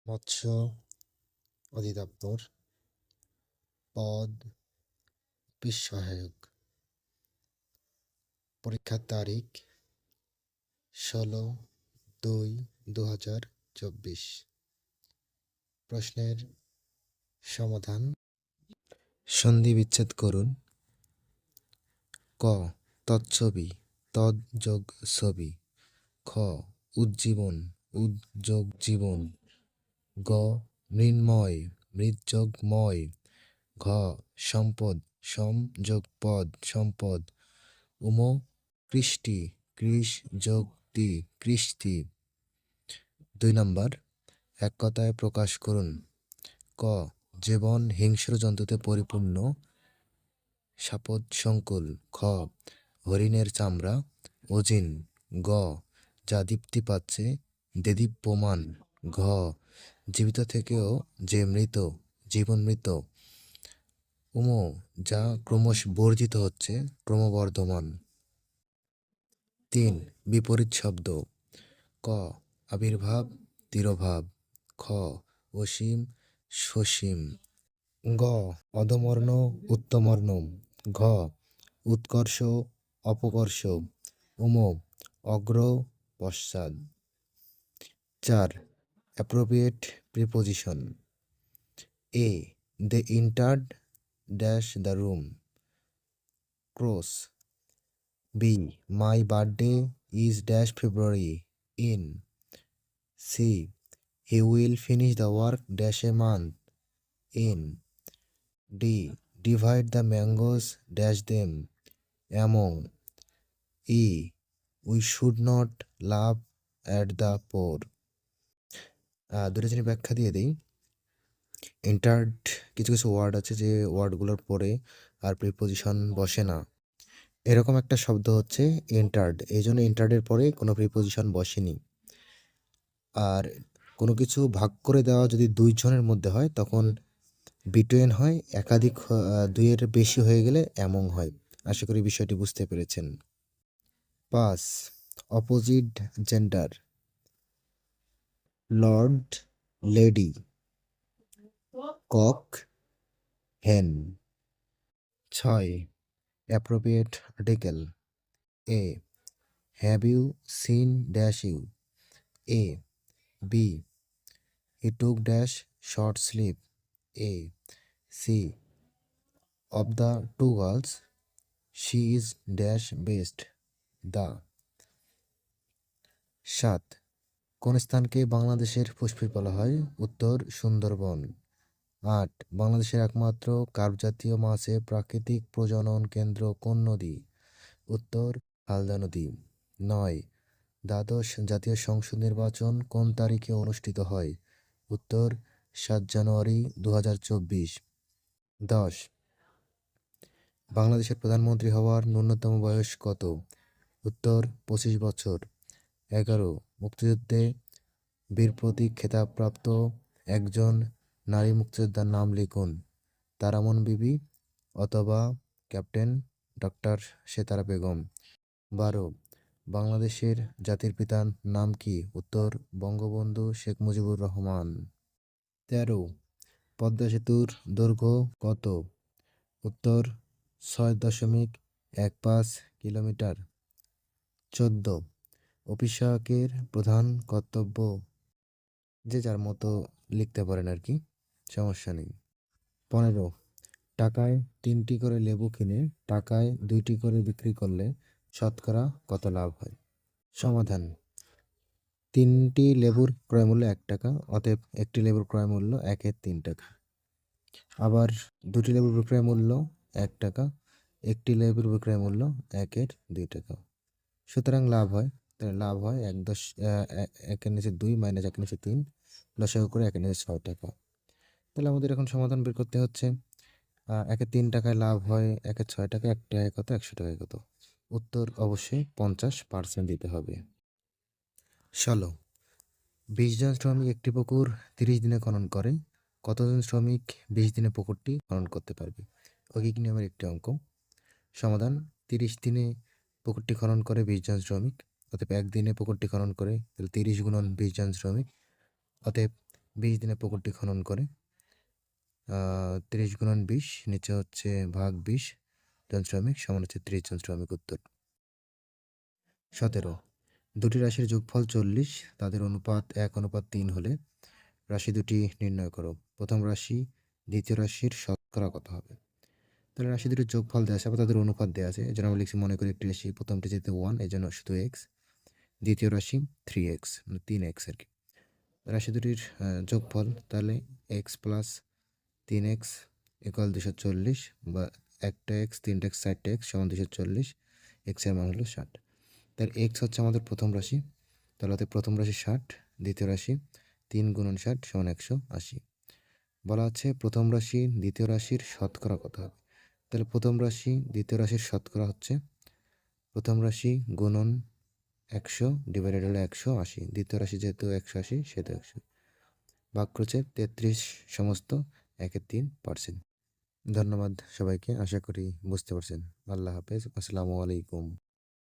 মৎস্য অধিদপ্তর, পদ অফিস সহায়ক। পরীক্ষার তারিখ 16/2/2024। প্রশ্নের সমাধান: সন্ধি বিচ্ছেদ করুন। ক তৎছবি, তৎ যোগ ছবি। খ উজ্জীবন, উদ যোগ জীবন। গ মৃন্ময়, মৃৎ যোগ ময়। ঘ সম্পদ, সম যোগ পদ, সম্পদ। উম কৃষ্টি, কৃষ যোগ তি, কৃষ্টি। 2 নম্বর, এক কথায় প্রকাশ করুন। ক জীবন হিংস্র জন্তুতে পরিপূর্ণ, সাপদ সংকুল। খ হরিণের চামড়া অজিন। গ যা দীপ্তি পাচ্ছে দেদীপ্যমান। ঘ জীবিত থেকেও যে মৃত, জীবন মৃত। উম যা ক্রমশ বর্জিত হচ্ছে, ক্রমবর্ধমান। 3 বিপরীত শব্দ। ক আবির্ভাব, তিরোভাব। খ অসীম, সসীম। গ অধমর্ণ, উত্তমর্ণ। ঘ উৎকর্ষ, অপকর্ষ। উম অগ্র, পশ্চাৎ। 4 appropriate preposition. A they entered dash the room, cross. B my birthday is dash February, in. C he will finish the work dash a month, in. D divide the mangoes dash them, among. E we should not laugh at the poor. দুটো জিনিস ব্যাখ্যা দিয়ে দিই। Entered কিছু কিছু word আছে যে ওয়ার্ডগুলোর পরে আর প্রিপোজিশন বসে না, এরকম একটা শব্দ হচ্ছে এন্টার্ড। এই জন্য এন্টার্ডের পরে কোনো প্রিপোজিশন বসেনি। আর কোনো কিছু ভাগ করে দেওয়া যদি 2 জনের মধ্যে হয় তখন বিটুয়েন হয়, একাধিক 2-এর বেশি হয়ে গেলে অ্যামং হয়। আশা করি বিষয়টি বুঝতে পেরেছেন। 5 opposite gender. Lord, lady. Cock, hen. 6 appropriate article. A have you seen dash you, a. B he took dash short sleep, a. C of the 2 girls she is dash best, the. 7 কোন স্থানকে বাংলাদেশের ফুসফুস বলা হয়? উত্তর সুন্দরবন। 8 বাংলাদেশের একমাত্র carp জাতীয় মাছের প্রাকৃতিক প্রজনন কেন্দ্র কোন নদী? উত্তর হালদা নদী। 9 দ্বাদশ জাতীয় সংসদ নির্বাচন কোন তারিখে অনুষ্ঠিত হয়? উত্তর 7 জানুয়ারি 2024। 10 বাংলাদেশের প্রধানমন্ত্রী হওয়ার ন্যূনতম বয়স কত? উত্তর 25 বছর। 11 মুক্তিযুদ্ধে বীর প্রতীক খেতাবপ্রাপ্ত একজন নারী মুক্তিযোদ্ধার নাম লিখুন। তারামন বিবি অথবা ক্যাপ্টেন ডক্টর সেতারা বেগম। 12 বাংলাদেশের জাতির পিতার নাম কি? উত্তর বঙ্গবন্ধু শেখ মুজিবুর রহমান। 13 পদ্মা সেতুর দৈর্ঘ্য কত? উত্তর 6.15 কিলোমিটার। 14 অফিস সহায়কের প্রধান কর্তব্য, যে যার মতো লিখতে পারেন আর কি, সমস্যা নেই। 15 টাকায় 3টি করে লেবু কিনে টাকায় 2টি করে বিক্রি করলে শতকরা কত লাভ হয়? সমাধান: 3টি লেবুর ক্রয় মূল্য 1 টাকা, অতএব একটি লেবুর ক্রয় মূল্য 1-এর 3 টাকা। আবার 2টি লেবুর বিক্রয় মূল্য 1 টাকা, একটি লেবুর বিক্রয় মূল্য 1-এর 2 টাকা। সুতরাং লাভ হয়, তাহলে লাভ হয় 1-এর নিচে 2 মাইনাস 1-এর নিচে 3 লসাগু করে 1-এর নিচে 6 টাকা। তাহলে আমাদের এখন সমাধান বের করতে হচ্ছে 1-এর 3 টাকায় লাভ হয় 1-এর 6 টাকা, 1 টাকায় কত, 100 টাকায় কত। উত্তর অবশ্যই 50% দিতে হবে। 16 20 জন শ্রমিক একটি পুকুর 30 দিনে খনন করে, কতজন শ্রমিক 20 দিনে পুকুরটি খনন করতে পারবে? ঐকিক নিয়মের একটি অঙ্ক। সমাধান: 30 দিনে পুকুরটি খনন করে 20 জন শ্রমিক, অতএব 1 দিনে পুকুরটি খনন করে, তাহলে 30 গুণন 20 জন শ্রমিক, অতএব 20 দিনে পুকুরটি খনন করে। 30 গুণন 20, নিচে হচ্ছে ভাগ 20 জন শ্রমিক সমান হচ্ছে 30 জন শ্রমিক। উত্তর। 17 দুটি রাশির যোগফল 40, তাদের অনুপাত 1:3 হলে রাশি দুটি নির্ণয় করো। প্রথম রাশি দ্বিতীয় রাশির শতকরা কত হবে? তাহলে রাশি দুটির যোগফল দেওয়া আছে, আবার তাদের অনুপাত দেওয়া আছে। এই জন্য আমরা লিখছি, মনে করি একটি রাশি, প্রথমটি যেহেতু 1 এই জন্য শুধু এক্স, দ্বিতীয় রাশি 3x মানে 3x আর কি। রাশি দুটির যোগফল তাহলে এক্স প্লাস 3x ইকুয়াল 240, বা একটা এক্স 3টা এক্স 4টা এক্স সমান 240, এক্সের মান হলো 60। তাহলে এক্স হচ্ছে আমাদের প্রথম রাশি, তাহলে প্রথম রাশি 60, দ্বিতীয় রাশি 3 গুণন 60 সমান 180। বলা আছে প্রথম রাশি দ্বিতীয় রাশির শতকরা কত হবে? তাহলে প্রথম রাশি দ্বিতীয় রাশির শতকরা হচ্ছে প্রথম রাশি গুণন 100 ডিভাইডেড হলো 180, দ্বিতীয় রাশি যেহেতু 180 সেহেতু 100, ভাগ করছে 33 সমস্ত 1/3%। ধন্যবাদ সবাইকে, আশা করি বুঝতে পারছেন। আল্লাহ হাফেজ, আসসালামু আলাইকুম।